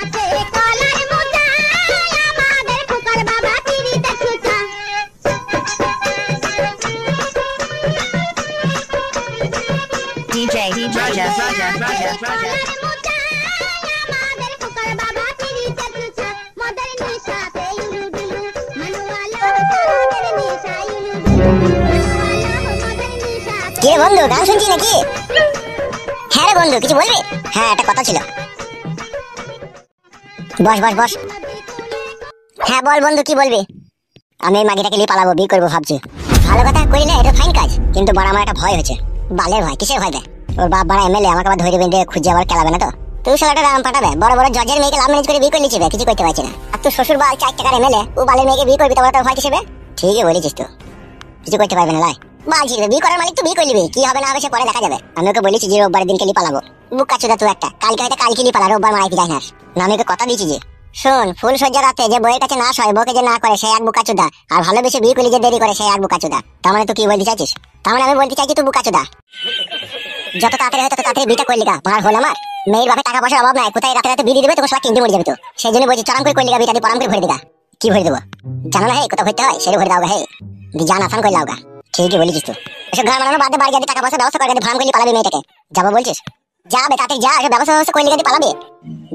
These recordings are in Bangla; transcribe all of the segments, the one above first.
DJ Raja. কে বন্ধু গান শুনছি নাকি? হ্যাঁ রে বন্ধু কিছু বলবি? হ্যাঁ একটা কথা ছিল। বস বস বস। হ্যাঁ বল বন্ধু কি বলবি? আমি এই মাগিটাকে নিয়ে পালাবো, বিয়ে করবো ভাবছি। ভালো কথা করিলে এটা ফাইন কাজ, কিন্তু বড় আমার একটা ভয় হচ্ছে। বালের ভয়? কিসের ভয় দেয়? ওর বাপ বড় এমএলএ, আমাকে আবার ধরে বেঁধে খুঁজে আবার খেলাবে না তো? তুই শালাটা রাম পাঠাবে, বড় বড় জজের মেয়েকে লাভ ম্যারেজ করে বিয়ে করে নিচ্ছে, কিছু করতে পারছি না। আর তোর শ্বশুর বাল 4 টাকার এমএলএ, ও বালের মেয়েকে বিয়ে করবি, তোমার ভয় কিসেবে? ঠিকই বলেছিস তো, কিছু করতে পারবে না লাই। বাজি বিয়ে করার মালিক তো বিয়ে করবি, কি হবে না হবে সে পরে দেখা যাবে। আমি ওকে বলেছি যে রোববার দিনকে নিয়ে পালাবো। বুকা চোদা তুই একটা, কালকে হয়তো কালকে নিয়ে পালা, রোববার মারাইতে যাই না। আমি ওকে কথা দিয়েছি যে শোন, ফুল সজ্জা রাতে যে বইয়ের কাছে না সয়, বউকে যে না করে সে এক বুকা চোদা, আর ভালোবেসে বিয়ে করলে যে দেরি করে সে এক বুকা চোদা। তার মানে তুই কি বলতে চাইছিস? তার মানে আমি বলতে চাইছি তুই বুকা চোদা। যত তাড়াতাড়ি হয় তত তাড়াতাড়ি বিটা করলি গা, ভাড় হল আমার। মেয়ের বাপে টাকা পয়সার অভাব নাই, কোথায় রাতে রাতে বিয়ে দেবে, তখন সবাই কিনতে মরে যাবে। তো সেই জন্য বলছি চরম করে করলি গা, বিটা দিয়ে পরাম করে ভরে দিগা। কি ভরে দেবো জানো না? হে কোথাও ভরতে হয় সেটা ভরে দাও গা। হে জান আসান করে লাও গা। ঠিকই বলেছিস তো, এসব ঘর বানানো বাদে বাড়ি যাবি, টাকা পয়সা ব্যবস্থা করে ভাড়া করলি পালাবি মেয়েটাকে। যাবো বলছিস? যাবে তাতে যা, এসব ব্যবস্থা করলি গাড়ি পালাবি।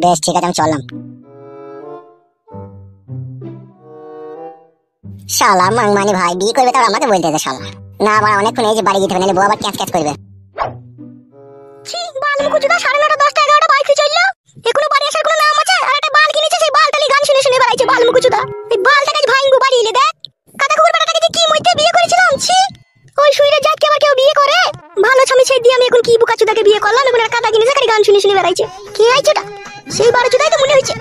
বেশ ঠিক আছে আমি চললাম। শালা মাংমানি ভাই বিয়ে করবে তার আমাকে বলতে আছে শালা। না আমার অনেকক্ষণ এই যে বাড়ি যেতে হবে, বউ আবার ক্যাচ ক্যাচ করবে। বালমুকুচুদা 9:30 10টা 11টা বাইক চললো, এখনো বাড়ি আসার কোনো নাম আছে? আর একটা বাল কিনেছে, সেই বালটালি গান শুনে শুনে বেড়াইছে বালমুকুচুদা। এই বালটাকে ভাইঙ্গু বাড়ি এলে দেখ, কাদা কুকুর বেটাটাকে যে কি মইতে বিয়ে করেছিলাম। ছি, ওই শুইরে জাত কে আবার কেউ বিয়ে করে? ভালো স্বামী ছেড়ে দিয়ে আমি এখন কি বুকাচুদাকে বিয়ে করলাম, এখন আর কাদা কিনেছে খালি গান শুনে শুনে বেড়াইছে। কে আইছোটা? সেই বারোচুদাই তো মনে হইছে।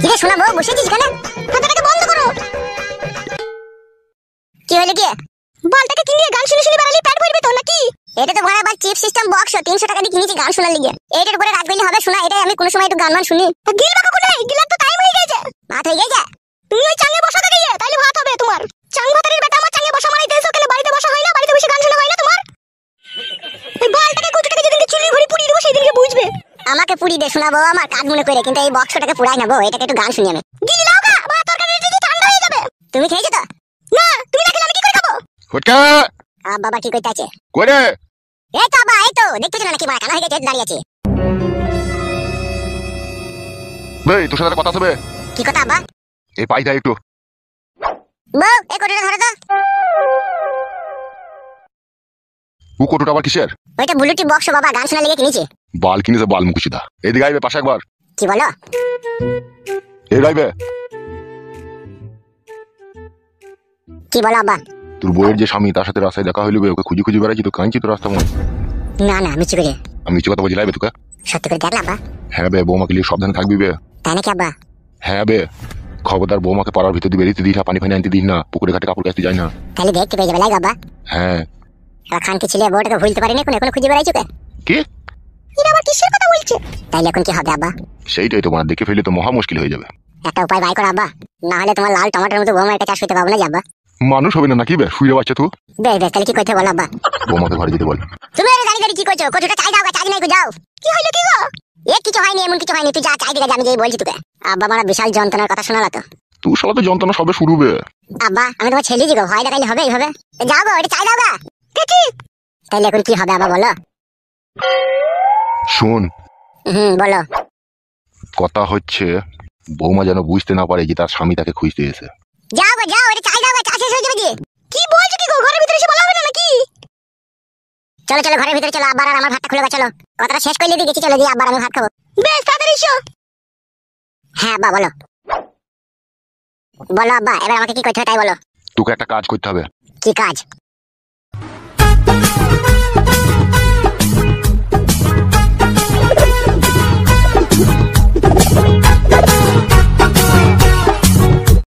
কি রে শোনা বউ, বসেছিস এখানে? কথাটাকে বন্ধ করো। কি হলো কি? বলটাকে কিনে গান শুনে শুনে বেড়ালি পেট ভরবে তো নাকি? এটা তো ভরা বার চিপ সিস্টেম বক্স, 300 টাকা দিয়ে কিনেছি গান শোনার লিগে। এইটার উপরে রাত গইলে হবে শোনা, এটাই আমি কোন সময় একটু গান মান শুনি। তা গিলবা কখন? নাই গিলার তো টাইম হয়ে গেছে। ভাত হয়ে গেছে? তুমি ওই চাঙ্গে বসা থেকে গিয়ে তাইলে ভাত হবে তোমার। চাং ভাতের বেটা আমার চাঙ্গে বসা মারাইতে এসো, কেন বাড়িতে বসা হয় না? বাড়িতে বসে গান শোনা হয় না তোমার? এই বলটাকে কুচুটাকে যেদিনকে চুলি ভরি পুড়িয়ে দেবো সেদিনকে বুঝবে। আমাকে পুড়ি দে শোনাবো আমার কাজ মনে করে, কিন্তু এই বক্সটাকে পুড়াই নাবো, এটাকে একটু গান শুনি আমি। গিলি লাও গা, বা তরকারি যদি ঠান্ডা হয়ে যাবে। তুমি খেয়েছো তো? না তুমি না খেলে আমি কি করে খাবো? ফটকা বাবা কি কইতে আছে? করে এই তো বাবা, এই তো দেখতেছ না নাকি মারা কানা হয়ে গেছে দাঁড়িয়ে আছে। ভাই তোর সাথে কথা হবে। কি কথা আব্বা? এই পাইটা একটু বউ এই কোটটা ধরে দাও। ও কোটোটা আবার কিসের? ওইটা ব্লুটুথ বক্স বাবা, গান শোনা লেগে কিনেছে। বাল কিনেছে বাল মুকুচিদা। এদিকে আইবে পাশে একবার। কি বলো? এই গাইবে। কি বলো আব্বা? তোর বউয়ের যে স্বামী তার সাথে রাস্তায় দেখা হইলো, ওকে খুঁজে খুঁজে বেড়াচ্ছি তো, কাঁদছি তো রাস্তা মনে। না না মিছি করে। আমি মিছি কথা বলছি লাইবে তোকে? সত্যি করে দেখলা আব্বা? হ্যাঁ বে, বৌমাকে নিয়ে সাবধানে থাকবি বে। তাই নাকি আব্বা? হ্যাঁ বে, খবরদার বৌমাকে পাড়ার ভিতর দিয়ে বেরিয়ে দিস না, পানি ফানি আনতে দিস না, পুকুরে ঘাটে কাপড় কাচতে যাই না। তাহলে দেখতে পেয়ে যাবে লাগে আব্বা। হ্যাঁ খান কি ছেলে বউটাকে ভুলতে পারিনি, এখন খুঁজে বেড়াইছো কে? কি এরা আবার কিসের কথা বলছে? তাইলে এখন কি হবে আব্বা? সেইটাই তোমার দেখে ফেলে তো মহা মুশকিল হয়ে যাবে। একটা উপায় বাই করো আব্বা, না হলে তোমার লাল টমাটোর মতো বৌমার কাছে আসতে পারবো না যাবা। মানুষ হবে না নাকি বে, শুয়ে বাচ্চা তুই। বেশ বেশ, তাহলে কি করতে বলো আব্বা? বৌমাকে ঘরে যেতে বল। তুমি এর দাঁড়িয়ে দাঁড়িয়ে কি করছো? কতটা চাই দাও, চাই নাই গো, যাও। কি হইলো কি গো? কিছু হয়নি, এমন কিছু হয়নি, তুই যা চাই দিকে, আমি যেই বলছি তোকে। আব্বা আমার বিশাল যন্ত্রণার কথা শোনালা তো। তুই শালা তো যন্ত্রণা সবে শুরু বে। আব্বা আমি তোমার ছেলে দিগো, ভয় দেখাইলে হবে এইভাবে? যাও গো, এটা চাই দাও গা। কি তাইলে এখন কি হবে আব্বা বলো? শোন বলো। কথা হচ্ছে বৌমা যেন বুঝতে না পারে যে তার স্বামী তাকে খুঁজতে এসে। যাও গো যাও, এটা চাই দাও গা, চা শেষ হয়ে যাবে যে। কি বলছো কি গো? ঘরের ভিতরে এসে বলা হবে না নাকি? চলো চলো ঘরের ভিতরে চলো, আব্বার আর আমার ভাতটা খুলে গা, চলো কথাটা শেষ করলে দিয়ে গেছি, চলো দিয়ে আব্বার আমি ভাত খাবো। বেশ তাড়াতাড়ি এসো। হ্যাঁ আব্বা বলো। বলো আব্বা, এবার আমাকে কি করতে হবে তাই বলো। তোকে একটা কাজ করতে হবে। কি কাজ?